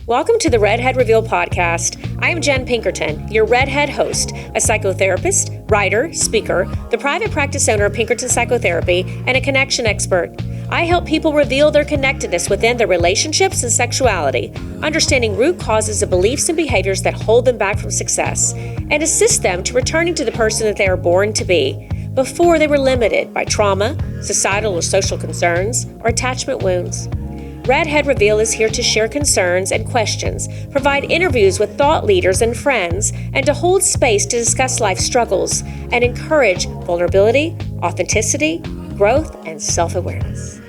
Welcome to the Redhead Reveal podcast. I am Jenn Pinkerton, your Redhead host, a psychotherapist, writer, speaker, the private practice owner of Pinkerton Psychotherapy, and a connection expert. I help people reveal their connectedness within their relationships and sexuality, understanding root causes of beliefs and behaviors that hold them back from success, and assist them to returning to the person that they are born to be before they were limited by trauma, societal or social concerns, or attachment wounds. Redhead Reveal is here to share concerns and questions, provide interviews with thought leaders and friends, and to hold space to discuss life struggles and encourage vulnerability, authenticity, growth, and self-awareness.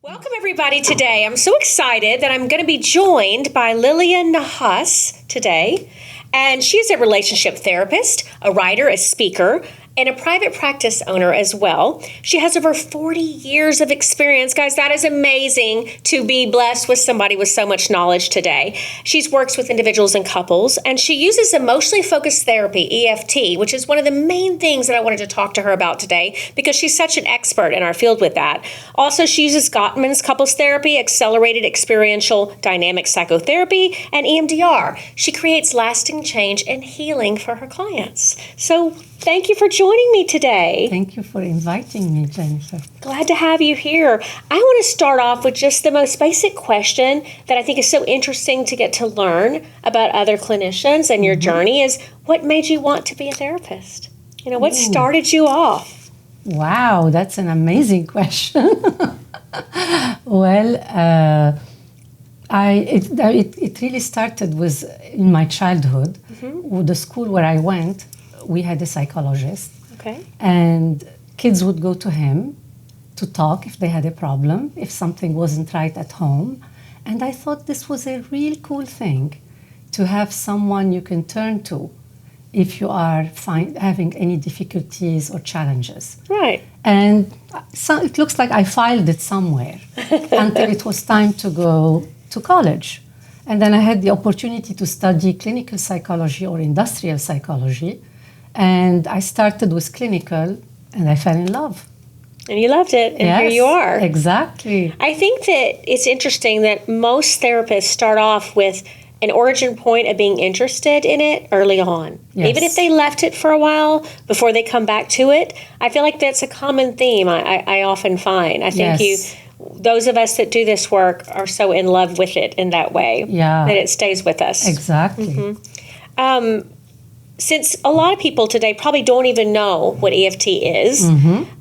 Welcome, everybody, today. I'm so excited that I'm going to be joined by Liliane Nahas today. And she's a relationship therapist, a writer, a speaker, and a private practice owner as well. She has over 40 years of experience. Guys, that is amazing to be blessed with somebody with so much knowledge today. She works with individuals and couples, and she uses emotionally focused therapy, EFT, which is one of the main things that I wanted to talk to her about today because she's such an expert in our field with that. Also, she uses Gottman's couples therapy, accelerated experiential dynamic psychotherapy, and EMDR. She creates lasting change and healing for her clients. So thank you for joining me today. Thank you for inviting me, Jennifer. Glad to have you here. I want to start off with just the most basic question that I think is so interesting to get to learn about other clinicians and your journey is, what made you want to be a therapist? You know, what started you off? Wow, that's an amazing question. Well, it really started with in my childhood. With the school where I went, we had a psychologist. Okay. And kids would go to him to talk if they had a problem, if something wasn't right at home. And I thought this was a real cool thing to have someone you can turn to if you are having any difficulties or challenges. Right. And so it looks like I filed it somewhere until it was time to go to college. And then I had the opportunity to study clinical psychology or industrial psychology. And I started with clinical, and I fell in love. And you loved it, and yes, here you are. Exactly. I think that it's interesting that most therapists start off with an origin point of being interested in it early on. Yes. Even if they left it for a while before they come back to it, I feel like that's a common theme I often find. I think those of us that do this work are so in love with it in that way that it stays with us. Exactly. Since a lot of people today probably don't even know what EFT is,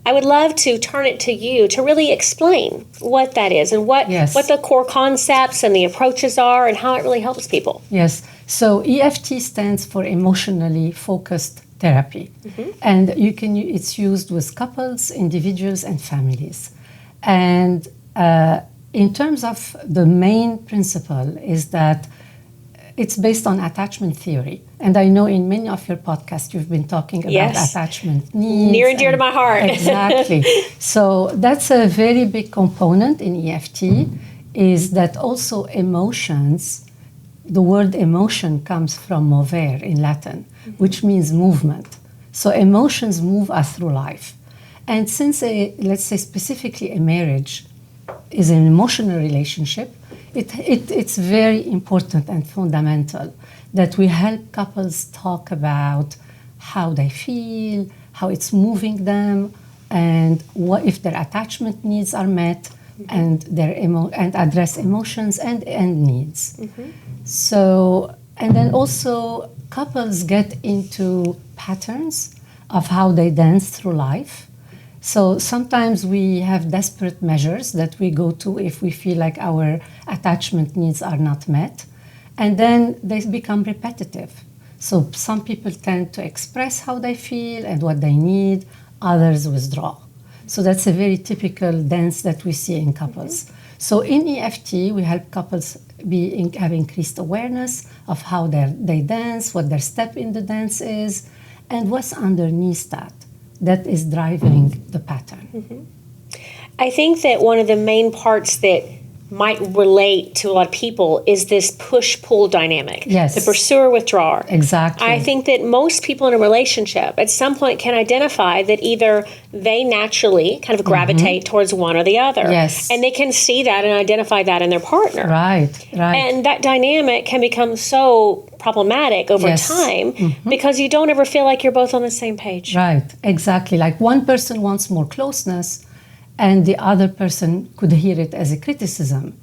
I would love to turn it to you to really explain what that is and what the core concepts and the approaches are and how it really helps people. Yes. So EFT stands for emotionally focused therapy. And it's used with couples, individuals, and families. And in terms of the main principle is that it's based on attachment theory. And I know in many of your podcasts you've been talking about attachment needs. Near and dear to my heart. Exactly. So that's a very big component in EFT, is that also emotions, the word emotion comes from movere in Latin, which means movement. So emotions move us through life. And since, let's say specifically a marriage is an emotional relationship, it's very important and fundamental that we help couples talk about how they feel, how it's moving them, and what if their attachment needs are met, and and address emotions and needs. So, and then also couples get into patterns of how they dance through life. So sometimes we have desperate measures that we go to if we feel like our attachment needs are not met. And then they become repetitive. So some people tend to express how they feel and what they need, others withdraw. So that's a very typical dance that we see in couples. So in EFT, we help couples have increased awareness of how they dance, what their step in the dance is, and what's underneath that is driving the pattern. I think that one of the main parts that might relate to a lot of people is this push-pull dynamic. Yes. The pursuer-withdrawer. Exactly. I think that most people in a relationship at some point can identify that either they naturally kind of gravitate towards one or the other. Yes. And they can see that and identify that in their partner. Right. And that dynamic can become so problematic over Yes. time because you don't ever feel like you're both on the same page. Right, exactly. Like one person wants more closeness, and the other person could hear it as a criticism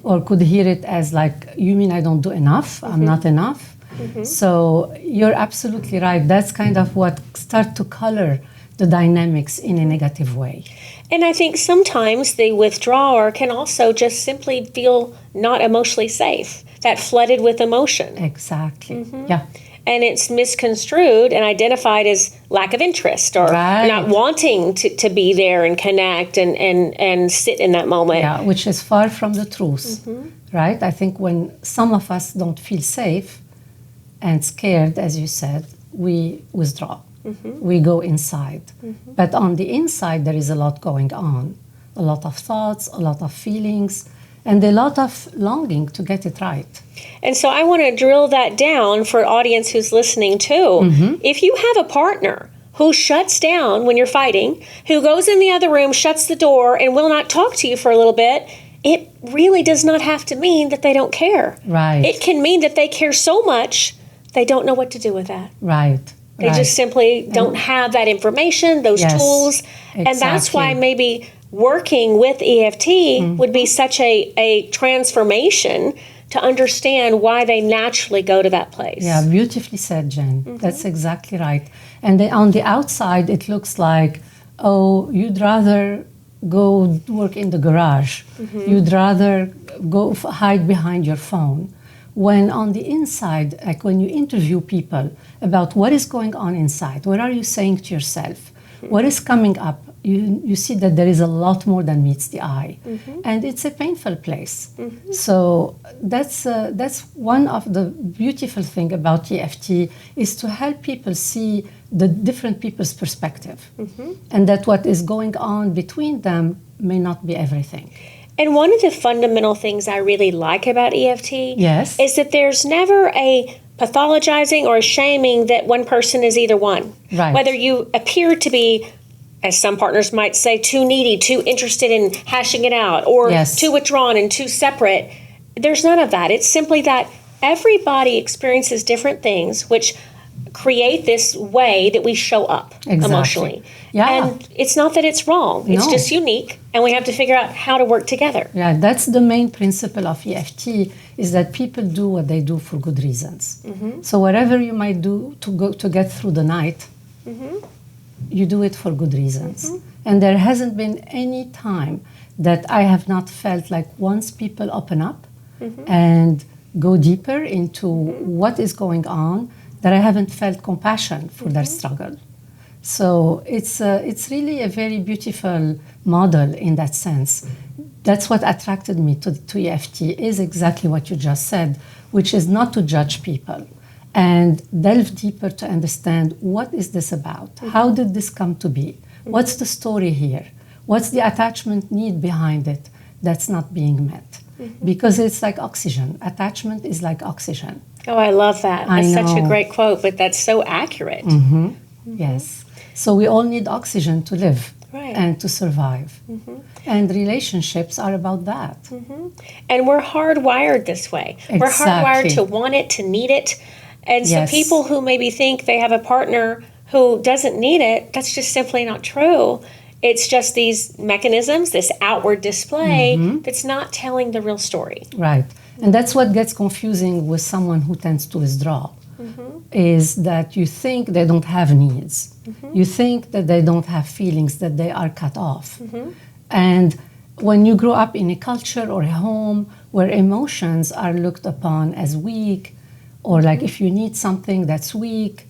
or could hear it as like, you mean I don't do enough? I'm not enough? So you're absolutely right. That's kind of what start to color the dynamics in a negative way. And I think sometimes the withdrawer can also just simply feel not emotionally safe, that flooded with emotion. Exactly. Yeah. And it's misconstrued and identified as lack of interest or not wanting to be there and connect and sit in that moment. Yeah, which is far from the truth, right? I think when some of us don't feel safe and scared, as you said, we withdraw. We go inside. But on the inside, there is a lot going on, a lot of thoughts, a lot of feelings, and a lot of longing to get it right. And so I want to drill that down for an audience who's listening too. If you have a partner who shuts down when you're fighting, who goes in the other room, shuts the door, and will not talk to you for a little bit, it really does not have to mean that they don't care. Right. It can mean that they care so much, they don't know what to do with that. Right. They just simply don't have that information, those tools. And that's why maybe working with EFT would be such a transformation to understand why they naturally go to that place. Yeah, beautifully said, Jen. That's exactly right. And on the outside, it looks like, oh, you'd rather go work in the garage. You'd rather go hide behind your phone. When on the inside, like when you interview people about what is going on inside, what are you saying to yourself, what is coming up, you see that there is a lot more than meets the eye. And it's a painful place. So that's one of the beautiful thing about EFT is to help people see the different people's perspective. And that what is going on between them may not be everything. And one of the fundamental things I really like about EFT is that there's never a pathologizing or a shaming that one person is either one. Right. Whether you appear to be, as some partners might say, too needy, too interested in hashing it out, or too withdrawn and too separate, there's none of that. It's simply that everybody experiences different things, which create this way that we show up emotionally. And it's not that it's wrong. It's just unique, and we have to figure out how to work together. Yeah, that's the main principle of EFT, is that people do what they do for good reasons. So whatever you might do to get through the night, you do it for good reasons. And there hasn't been any time that I have not felt like once people open up and go deeper into what is going on, that I haven't felt compassion for their struggle. So it's really a very beautiful model in that sense. That's what attracted me to EFT, is exactly what you just said, which is not to judge people and delve deeper to understand what is this about? How did this come to be? What's the story here? What's the attachment need behind it that's not being met? Because it's like oxygen. Attachment is like oxygen. Oh, I love that. That's such a great quote, but that's so accurate. Yes. So we all need oxygen to live and to survive. And relationships are about that. And we're hardwired this way. We're hardwired to want it, to need it. And so people who maybe think they have a partner who doesn't need it, that's just simply not true. It's just these mechanisms, this outward display that's not telling the real story. Right. And that's what gets confusing with someone who tends to withdraw, is that you think they don't have needs. You think that they don't have feelings, that they are cut off. And when you grow up in a culture or a home where emotions are looked upon as weak, or like if you need something that's weak,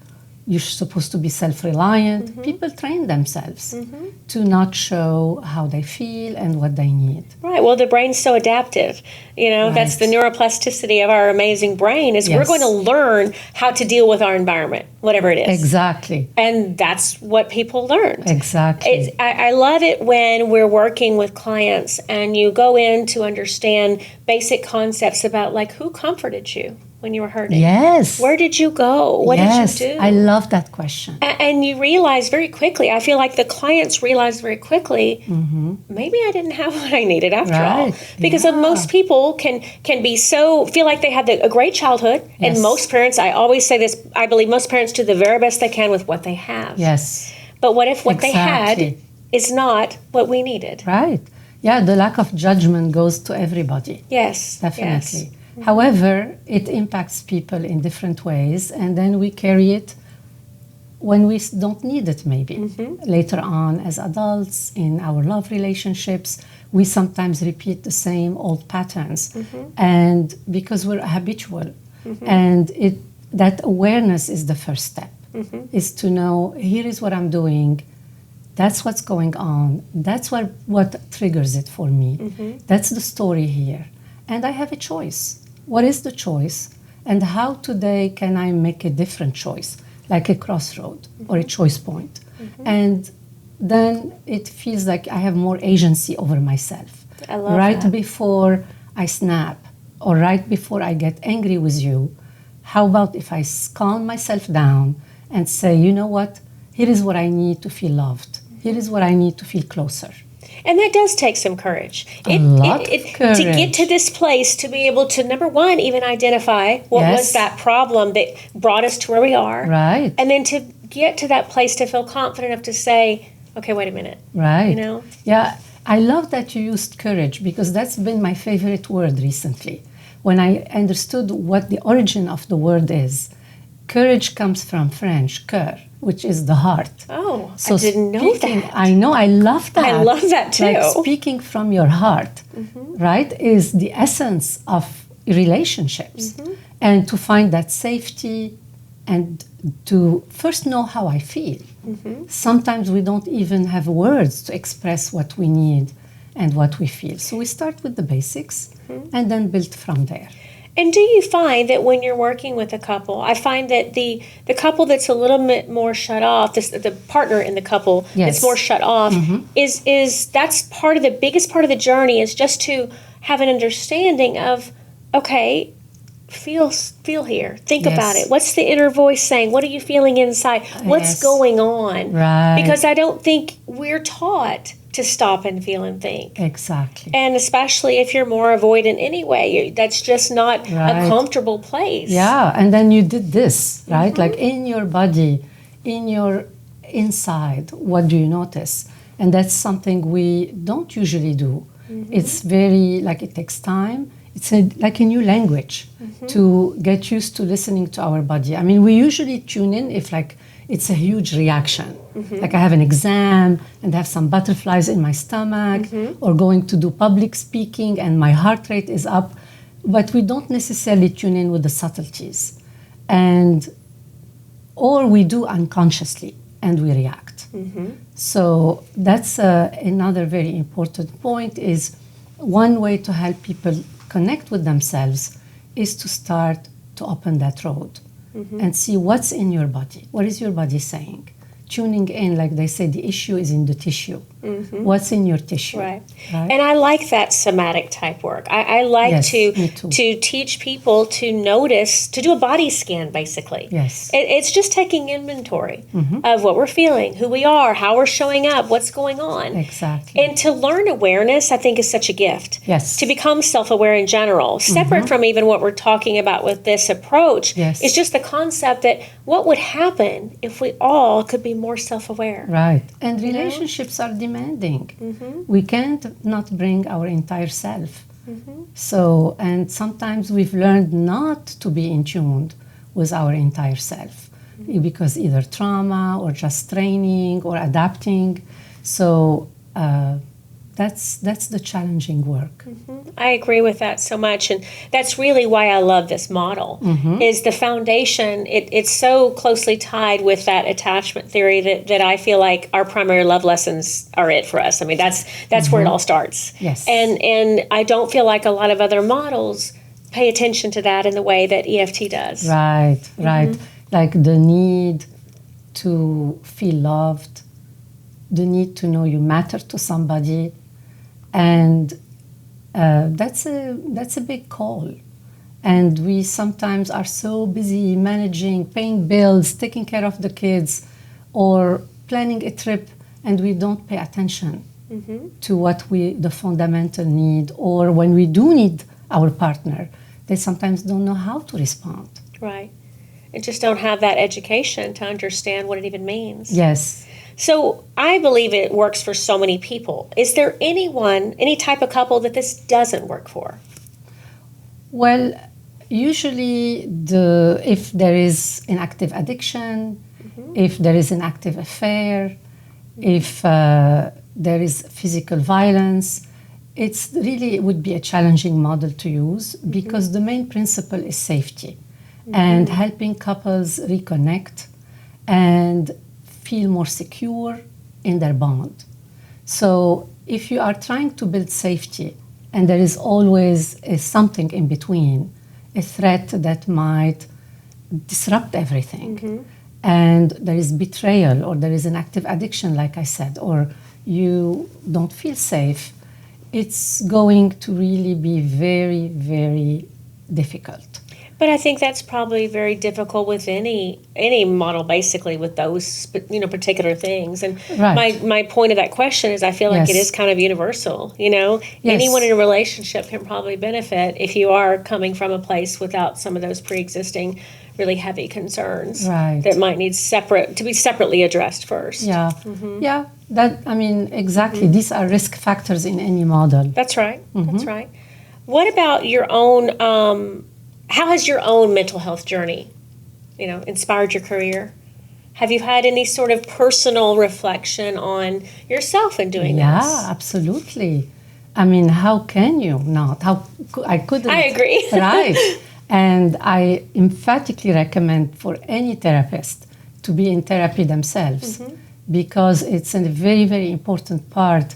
you're supposed to be self-reliant. People train themselves to not show how they feel and what they need. Right. Well, the brain's so adaptive. That's the neuroplasticity of our amazing brain is we're going to learn how to deal with our environment, whatever it is. Exactly. And that's what people learn. Exactly. I love it when we're working with clients and you go in to understand basic concepts about like who comforted you when you were hurting. Yes. Where did you go? What did you do? I love that question. And you realize very quickly, I feel like the clients realize very quickly, maybe I didn't have what I needed after all. Because most people can be feel like they had a great childhood. And most parents, I always say this, I believe most parents do the very best they can with what they have. Yes. But what if what they had is not what we needed? Right. Yeah, the lack of judgment goes to everybody. Yes. Definitely. Yes. However, it impacts people in different ways, and then we carry it when we don't need it, maybe. Later on, as adults, in our love relationships, we sometimes repeat the same old patterns, and because we're habitual. And that awareness is the first step, is to know, here is what I'm doing, that's what's going on, that's what triggers it for me, that's the story here, and I have a choice. What is the choice, and how today can I make a different choice, like a crossroad or a choice point? And then it feels like I have more agency over myself. I love that. Before I snap or right before I get angry with you, how about if I calm myself down and say, you know what, here is what I need to feel loved. Here is what I need to feel closer. And that does take some courage. Courage. To get to this place, to be able to, number one, even identify what was that problem that brought us to where we are. Right. And then to get to that place to feel confident enough to say, okay, wait a minute. Right. Yeah, I love that you used courage because that's been my favorite word recently. When I understood what the origin of the word is, courage comes from French, cœur, which is the heart. Oh, so I didn't know that. I know, I love that. I love that too. Like speaking from your heart, right, is the essence of relationships. And to find that safety and to first know how I feel. Sometimes we don't even have words to express what we need and what we feel. So we start with the basics and then build from there. And do you find that when you're working with a couple, I find that the couple that's a little bit more shut off, the partner in the couple that's more shut off, is that's part of the biggest part of the journey is just to have an understanding of, okay, feel here, think about it. What's the inner voice saying? What are you feeling inside? What's going on? Right. Because I don't think we're taught to stop and feel and think. Exactly. And especially if you're more avoidant anyway, that's just not a comfortable place. Yeah, and then you did this, right? Like in your body, in your inside, what do you notice? And that's something we don't usually do. It's very, like it takes time. It's like a new language to get used to listening to our body. I mean, we usually tune in if like it's a huge reaction. Like I have an exam and have some butterflies in my stomach or going to do public speaking and my heart rate is up. But we don't necessarily tune in with the subtleties. Or we do unconsciously and we react. So that's another very important point is one way to help people connect with themselves is to start to open that road and see what's in your body. What is your body saying? Tuning in, like they say, the issue is in the tissue. What's in your tissue? Right. And I like that somatic type work. I like to teach people to notice, to do a body scan, basically. Yes. It's just taking inventory of what we're feeling, who we are, how we're showing up, what's going on. Exactly. And to learn awareness, I think, is such a gift. Yes. To become self-aware in general, separate from even what we're talking about with this approach, is just the concept that what would happen if we all could be more self-aware. Right. And relationships are demanding. We can't not bring our entire self. So, and sometimes we've learned not to be in tune with our entire self because either trauma or just training or adapting. So that's the challenging work. I agree with that so much, and that's really why I love this model. Is the foundation? It's so closely tied with that attachment theory that I feel like our primary love lessons are it for us. I mean, that's where it all starts. Yes, and I don't feel like a lot of other models pay attention to that in the way that EFT does. Right. Like the need to feel loved, the need to know you matter to somebody, and that's a big call. And we sometimes are so busy managing, paying bills, taking care of the kids, or planning a trip, and we don't pay attention to what the fundamental need, or when we do need our partner, they sometimes don't know how to respond. Right. And just don't have that education to understand what it even means. Yes. So I believe it works for so many people. Is there any type of couple that this doesn't work for? Well, usually if there is an active addiction, if there is an active affair, if there is physical violence, it would be a challenging model to use because the main principle is safety and helping couples reconnect and feel more secure in their bond. So if you are trying to build safety and there is always something in between, a threat that might disrupt everything, and there is betrayal or there is an active addiction, like I said, or you don't feel safe, it's going to really be very, very difficult. But I think that's probably very difficult with any model, basically, with those particular things. And my point of that question is, I feel like it is kind of universal. Anyone in a relationship can probably benefit if you are coming from a place without some of those pre-existing, really heavy concerns that might need to be separately addressed first. Yeah, exactly. These are risk factors in any model. That's right. That's right. What about your own? How has your own mental health journey, inspired your career? Have you had any sort of personal reflection on yourself in doing this? Yeah, absolutely. I mean, how can you not? I couldn't. I agree. Right. And I emphatically recommend for any therapist to be in therapy themselves because it's a very, very important part.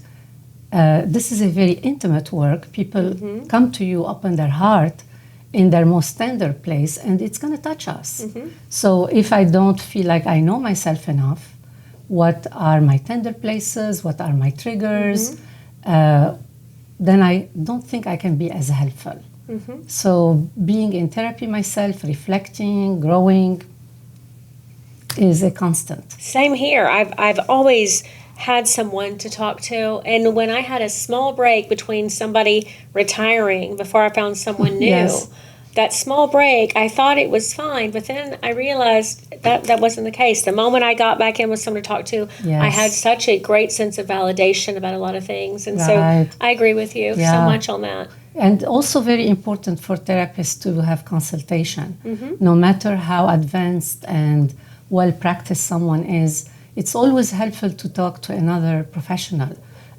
This is a very intimate work. People come to you, open their heart in their most tender place, and it's going to touch us. So if I don't feel like I know myself enough, what are my tender places, what are my triggers, then I don't think I can be as helpful. So being in therapy myself, reflecting, growing, is a constant. Same here. I've always had someone to talk to, and when I had a small break between somebody retiring before I found someone new, that small break, I thought it was fine, but then I realized that wasn't the case. The moment I got back in with someone to talk to, I had such a great sense of validation about a lot of things, and so I agree with you so much on that. And also very important for therapists to have consultation. No matter how advanced and well-practiced someone is, it's always helpful to talk to another professional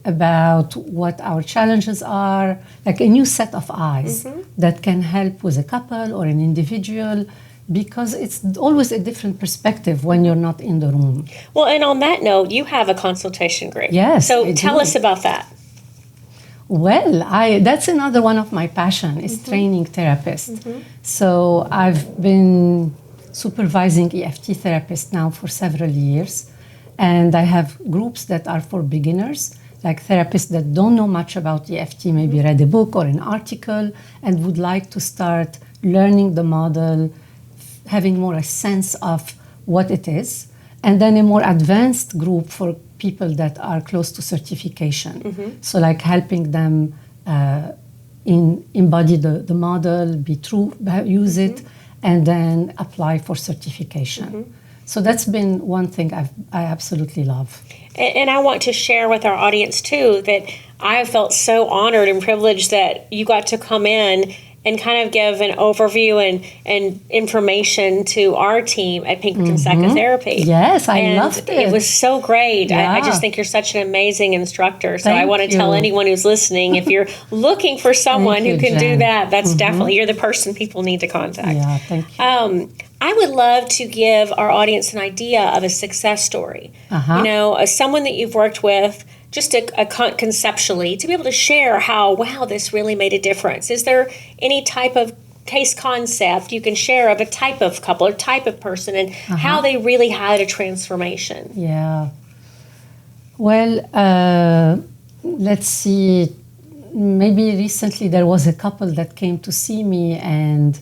about what our challenges are, like a new set of eyes that can help with a couple or an individual, because it's always a different perspective when you're not in the room. Well, and on that note, you have a consultation group. Yes. So tell us about that. Well, that's another one of my passion is training therapists. So I've been supervising EFT therapists now for several years. And I have groups that are for beginners, like therapists that don't know much about EFT, maybe read a book or an article and would like to start learning the model, having more a sense of what it is. And then a more advanced group for people that are close to certification. So like helping them embody the model, be true, use it, and then apply for certification. So that's been one thing I absolutely love. And I want to share with our audience, too, that I felt so honored and privileged that you got to come in and kind of give an overview and information to our team at Pinkerton Psychotherapy. Yes, I loved it. It was so great. Yeah. I just think you're such an amazing instructor. So I Thank want to you. tell anyone who's listening, if you're looking for someone Thank who you, can do Jenn. that, that's definitely, you're the person people need to contact. Yeah, thank you. I would love to give our audience an idea of a success story. You know, someone that you've worked with, just conceptually, to be able to share how, wow, this really made a difference. Is there any type of case concept you can share of a type of couple or type of person and how they really had a transformation? Yeah. Well, let's see. Maybe recently there was a couple that came to see me, and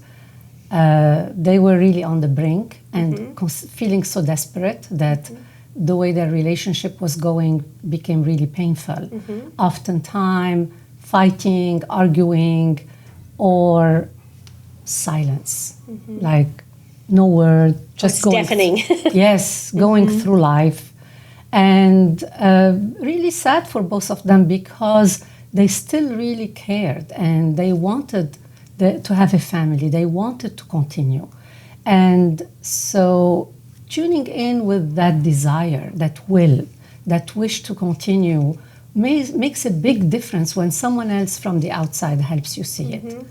they were really on the brink and feeling so desperate that the way their relationship was going became really painful. Oftentimes fighting, arguing, or silence, like no word, just going. Deafening. Yes, going through life. And really sad for both of them because they still really cared and they wanted to have a family. They wanted to continue. And so tuning in with that desire, that will, that wish to continue makes a big difference when someone else from the outside helps you see it.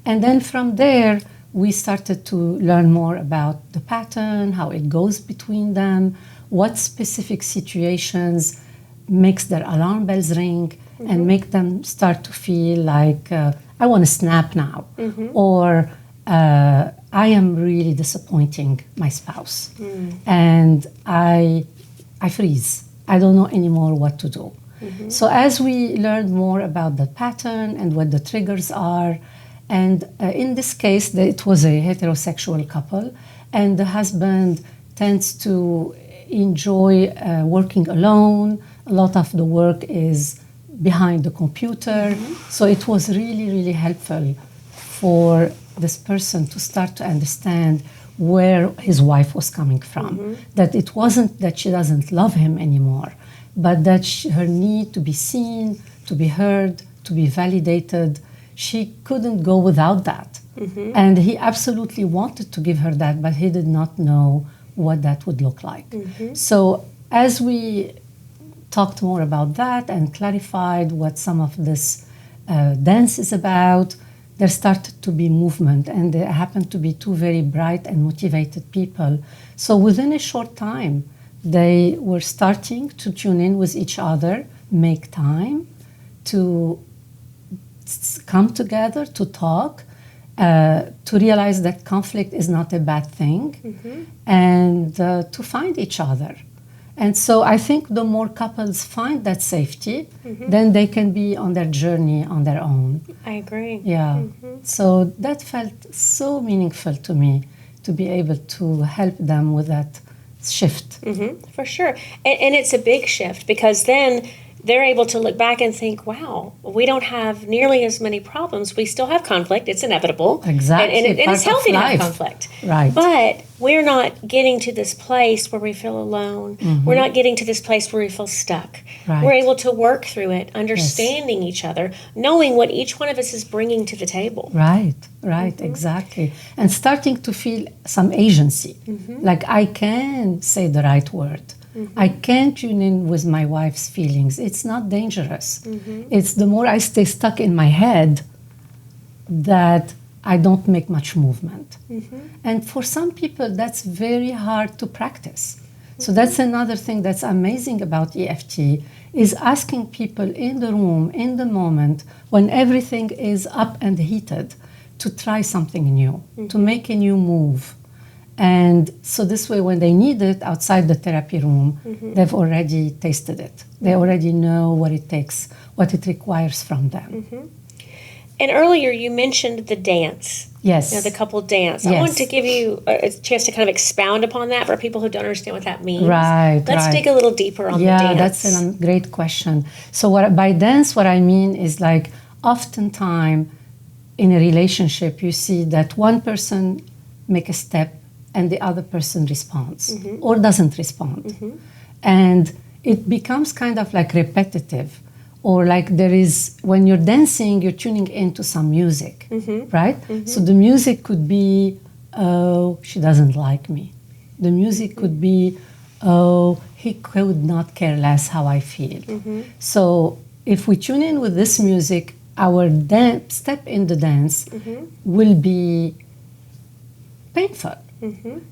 And then from there, we started to learn more about the pattern, how it goes between them, what specific situations makes their alarm bells ring and make them start to feel like, I want to snap now, or I am really disappointing my spouse, and I freeze. I don't know anymore what to do. So as we learned more about the pattern and what the triggers are, and in this case, it was a heterosexual couple, and the husband tends to enjoy working alone. A lot of the work is behind the computer. So it was really, really helpful for this person to start to understand where his wife was coming from. That it wasn't that she doesn't love him anymore, but that her need to be seen, to be heard, to be validated, she couldn't go without that. And he absolutely wanted to give her that, but he did not know what that would look like. So as we talked more about that and clarified what some of this dance is about, there started to be movement, and there happened to be two very bright and motivated people. So within a short time, they were starting to tune in with each other, make time to come together, to talk, to realize that conflict is not a bad thing, and to find each other. And so I think the more couples find that safety, then they can be on their journey on their own. I agree. Yeah. So that felt so meaningful to me, to be able to help them with that shift. For sure. And it's a big shift because then they're able to look back and think, wow, we don't have nearly as many problems. We still have conflict. It's inevitable. Exactly. And it's healthy to have conflict. Right. But we're not getting to this place where we feel alone. We're not getting to this place where we feel stuck. Right. We're able to work through it, understanding each other, knowing what each one of us is bringing to the table. Right, exactly. And starting to feel some agency. Like I can say the right word. I can tune in with my wife's feelings. It's not dangerous. It's the more I stay stuck in my head that I don't make much movement. And for some people, that's very hard to practice. So that's another thing that's amazing about EFT, is asking people in the room, in the moment, when everything is up and heated, to try something new, to make a new move. And so this way, when they need it outside the therapy room, they've already tasted it. They already know what it takes, what it requires from them. And earlier you mentioned the dance. Yes. You know, the couple dance. Yes. I want to give you a chance to kind of expound upon that for people who don't understand what that means. Right. Let's dig a little deeper on the dance. Yeah, that's a great question. So by dance, what I mean is like oftentimes in a relationship, you see that one person make a step and the other person responds or doesn't respond. And it becomes kind of like repetitive, Or like there is, when you're dancing, you're tuning into some music, right? So the music could be, oh, she doesn't like me. The music could be, oh, he could not care less how I feel. So if we tune in with this music, our step in the dance will be painful.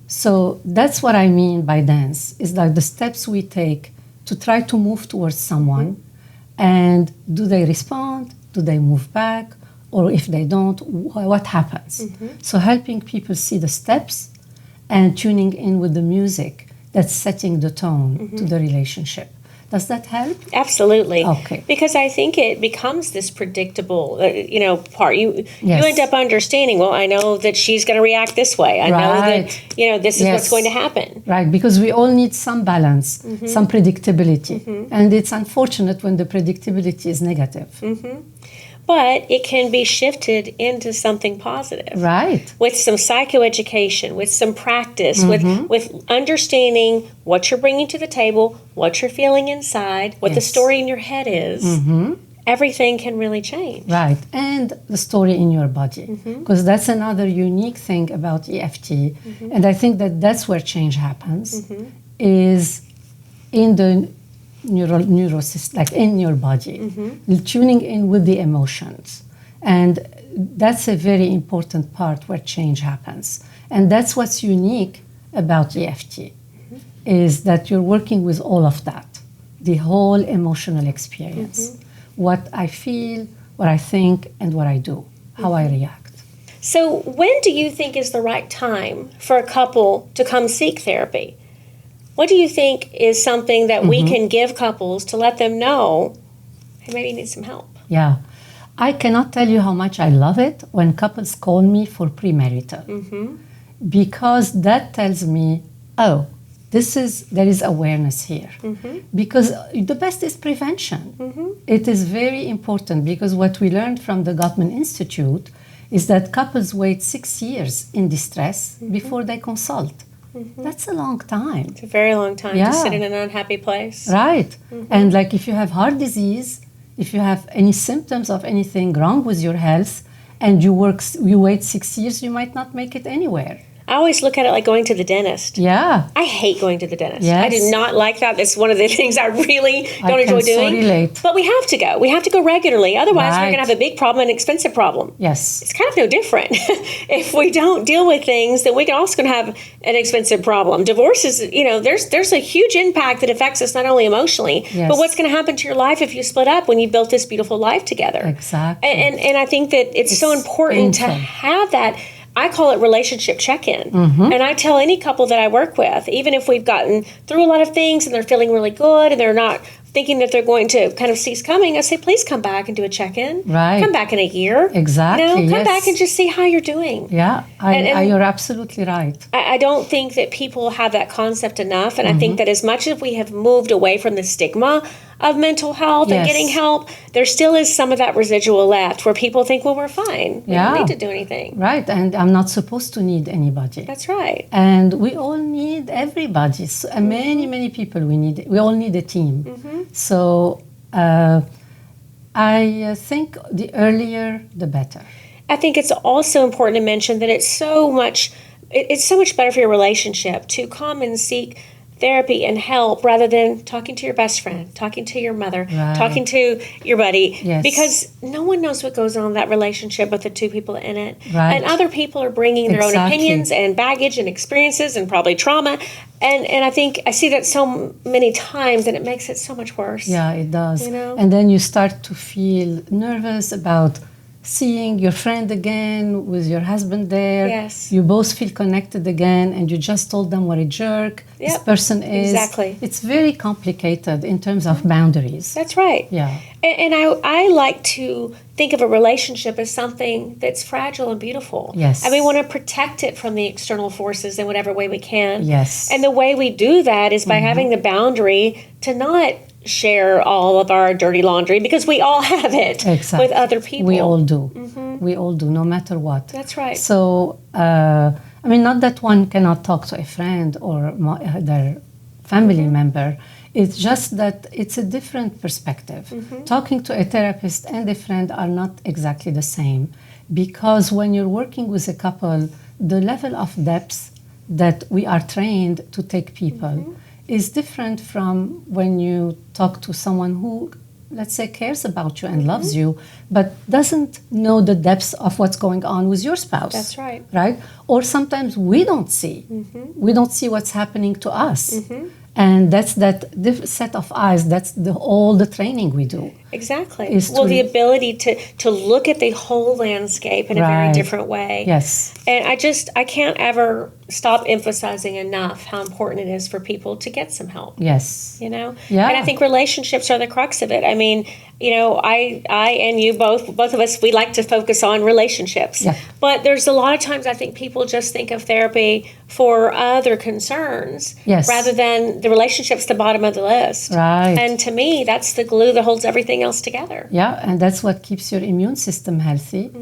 So that's what I mean by dance, is like the steps we take to try to move towards someone, and do they respond? Do they move back? Or if they don't, what happens? So helping people see the steps and tuning in with the music that's setting the tone to the relationship. Does that help? Absolutely. Okay. Because I think it becomes this predictable, part. You Yes. end up understanding, well, I know that she's going to react this way. I know Right. that, this is Yes. what's going to happen. Right, because we all need some balance, some predictability. And it's unfortunate when the predictability is negative. But it can be shifted into something positive. Right. With some psychoeducation, with some practice, with understanding what you're bringing to the table, what you're feeling inside, what the Yes. story in your head is. Everything can really change. Right, and the story in your body, because that's another unique thing about EFT, and I think that that's where change happens, is in the neurosystem, like in your body, tuning in with the emotions, and that's a very important part where change happens, and that's what's unique about EFT, is that you're working with all of that, the whole emotional experience. What I feel, what I think, and what I do, how I react. So, when do you think is the right time for a couple to come seek therapy? What do you think is something that we can give couples to let them know, hey, maybe you need some help? Yeah. I cannot tell you how much I love it when couples call me for premarital. Because that tells me, oh, there is awareness here. Because the best is prevention. It is very important, because what we learned from the Gottman Institute is that couples wait 6 years in distress before they consult. That's a long time. It's a very long time to sit in an unhappy place. Right. And like if you have heart disease, if you have any symptoms of anything wrong with your health, and you wait 6 years, you might not make it anywhere. I always look at it like going to the dentist. Yeah. I hate going to the dentist. Yes. I do not like that. That's one of the things I really don't enjoy doing. So relate. But we have to go. We have to go regularly. Otherwise, we're Right. going to have a big problem, an expensive problem. Yes. It's kind of no different. If we don't deal with things, then we're also going to have an expensive problem. Divorce is, there's a huge impact that affects us not only emotionally, Yes. but what's going to happen to your life if you split up when you built this beautiful life together. Exactly. And I think that it's so important to painful. have that. I call it relationship check-in. And I tell any couple that I work with, even if we've gotten through a lot of things and they're feeling really good and they're not thinking that they're going to kind of cease coming, I say, please come back and do a check-in. Right. Come back in a year. Exactly, Come yes. back and just see how you're doing. Yeah, And you're absolutely right. I don't think that people have that concept enough. And I think that as much as we have moved away from the stigma of mental health and Yes. getting help, there still is some of that residual left where people think, well, we're fine. We don't need to do anything. Right, and I'm not supposed to need anybody. That's right. And we all need everybody. So, many people we all need a team. So I think the earlier, the better. I think it's also important to mention that it's so much better for your relationship to come and seek therapy and help rather than talking to your best friend, talking to your mother, Right. talking to your buddy. Yes. Because no one knows what goes on in that relationship with the two people in it. Right. And other people are bringing their own Exactly. opinions and baggage and experiences and probably trauma. And I think I see that so many times and it makes it so much worse. Yeah, it does. You know? And then you start to feel nervous about seeing your friend again with your husband there. Yes. You both feel connected again, and you just told them what a jerk this Yep, person is. exactly. It's very complicated in terms of boundaries. That's right. Yeah. And I like to think of a relationship as something that's fragile and beautiful. Yes. And we want to protect it from the external forces in whatever way we can. Yes. And the way we do that is by having the boundary to not share all of our dirty laundry, because we all have it Exactly. with other people. We all do. We all do, no matter what. That's right. So, not that one cannot talk to a friend or their family member. It's just that it's a different perspective. Talking to a therapist and a friend are not exactly the same, because when you're working with a couple, the level of depth that we are trained to take people is different from when you talk to someone who, let's say, cares about you and loves you, but doesn't know the depths of what's going on with your spouse. That's right. Right? Or sometimes we don't see. We don't see what's happening to us. And that's that set of eyes, that's all the training we do. Exactly. Well, the ability to look at the whole landscape in a very different way. Yes. And I can't ever stop emphasizing enough how important it is for people to get some help. Yes. You know? Yeah. And I think relationships are the crux of it. I mean, you know, I and you both of us, we like to focus on relationships. Yeah. But there's a lot of times I think people just think of therapy for other concerns rather than the relationship's the bottom of the list. Right. And to me, that's the glue that holds everything else together. Yeah, and that's what keeps your immune system healthy.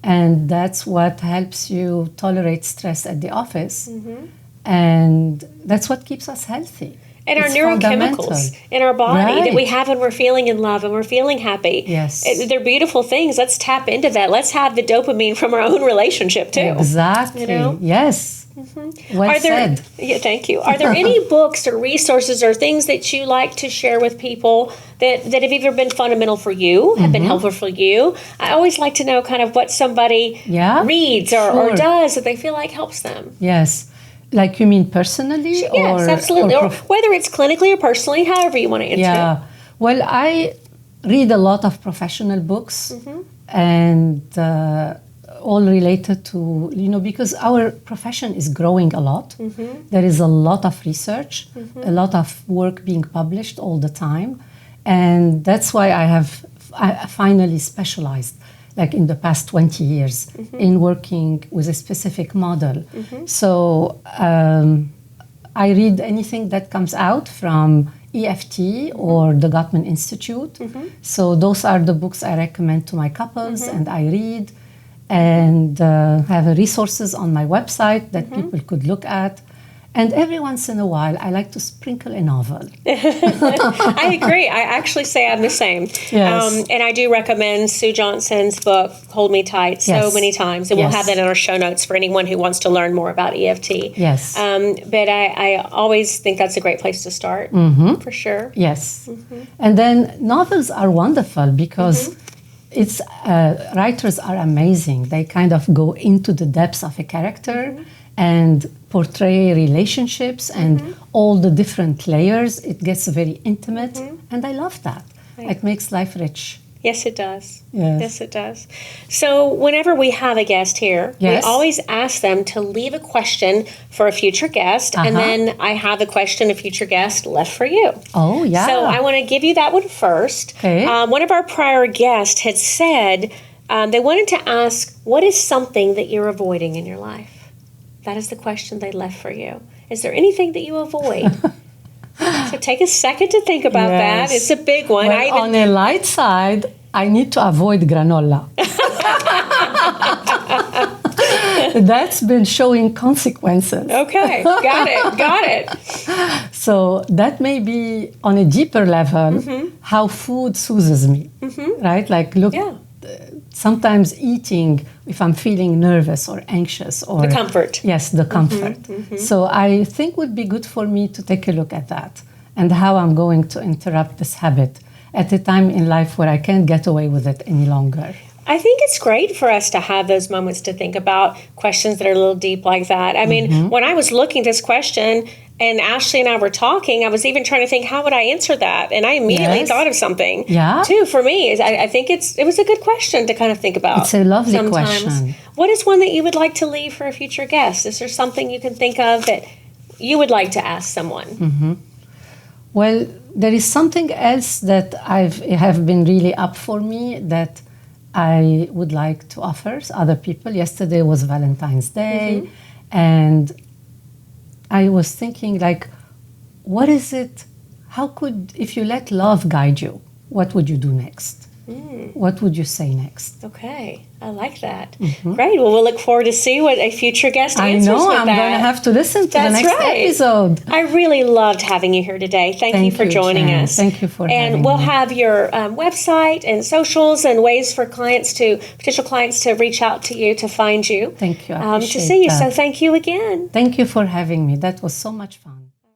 And that's what helps you tolerate stress at the office. And that's what keeps us healthy. And our neurochemicals in our body that we have when we're feeling in love and we're feeling happy. Yes. They're beautiful things. Let's tap into that. Let's have the dopamine from our own relationship too. Exactly. You know? Yes. Well said. Yeah, thank you. Are there any books or resources or things that you like to share with people that have either been fundamental for you, have been helpful for you? I always like to know kind of what somebody reads or does that they feel like helps them. Yes. Like you mean personally? Yes, absolutely. Or whether it's clinically or personally, however you want to answer it. Well, I read a lot of professional books and all related to, you know, because our profession is growing a lot. There is a lot of research, a lot of work being published all the time. And that's why I finally specialized, like in the past 20 years, in working with a specific model. So I read anything that comes out from EFT or the Gottman Institute. So those are the books I recommend to my couples and I read, and have resources on my website that people could look at. And every once in a while, I like to sprinkle a novel. I agree. I actually say I'm the same. Yes. And I do recommend Sue Johnson's book, Hold Me Tight, so many times. And we'll have that in our show notes for anyone who wants to learn more about EFT. Yes. But I always think that's a great place to start, for sure. Yes. And then novels are wonderful because it's writers are amazing. They kind of go into the depths of a character and portray relationships and all the different layers. It gets very intimate, and I love that. It makes life rich. Yes, it does. Yes, it does. So whenever we have a guest here, we always ask them to leave a question for a future guest, and then I have a question a future guest left for you. Oh, yeah. So I want to give you that one first. Okay. One of our prior guests had said they wanted to ask, what is something that you're avoiding in your life? That is the question they left for you. Is there anything that you avoid? So take a second to think about that. It's a big one. Well, on a light side, I need to avoid granola. That's been showing consequences. Okay, got it. So that may be on a deeper level how food soothes me, right? Like, look, sometimes eating, if I'm feeling nervous or anxious, or the comfort. Yes, the comfort. So I think would be good for me to take a look at that and how I'm going to interrupt this habit at a time in life where I can't get away with it any longer. I think it's great for us to have those moments to think about questions that are a little deep like that. I mean, when I was looking at this question and Ashley and I were talking, I was even trying to think, how would I answer that? And I immediately thought of something. Too, for me. I think it was a good question to kind of think about. It's a lovely question. What is one that you would like to leave for a future guest? Is there something you can think of that you would like to ask someone? Well, there is something else that have been really up for me that I would like to offer other people. Yesterday was Valentine's Day, and I was thinking, like, what is it? How could, if you let love guide you, what would you do next? What would you say next? Okay, I like that. Great. Well, we'll look forward to see what a future guest answers with I'm going to have to listen to the next episode. I really loved having you here today. Thank you for joining Jenn. us. Thank you for having me. And we'll have your website and socials and ways for potential clients to reach out to you, to find you. Thank you. I appreciate to see you. that. So thank you again. Thank you for having me. That was so much fun.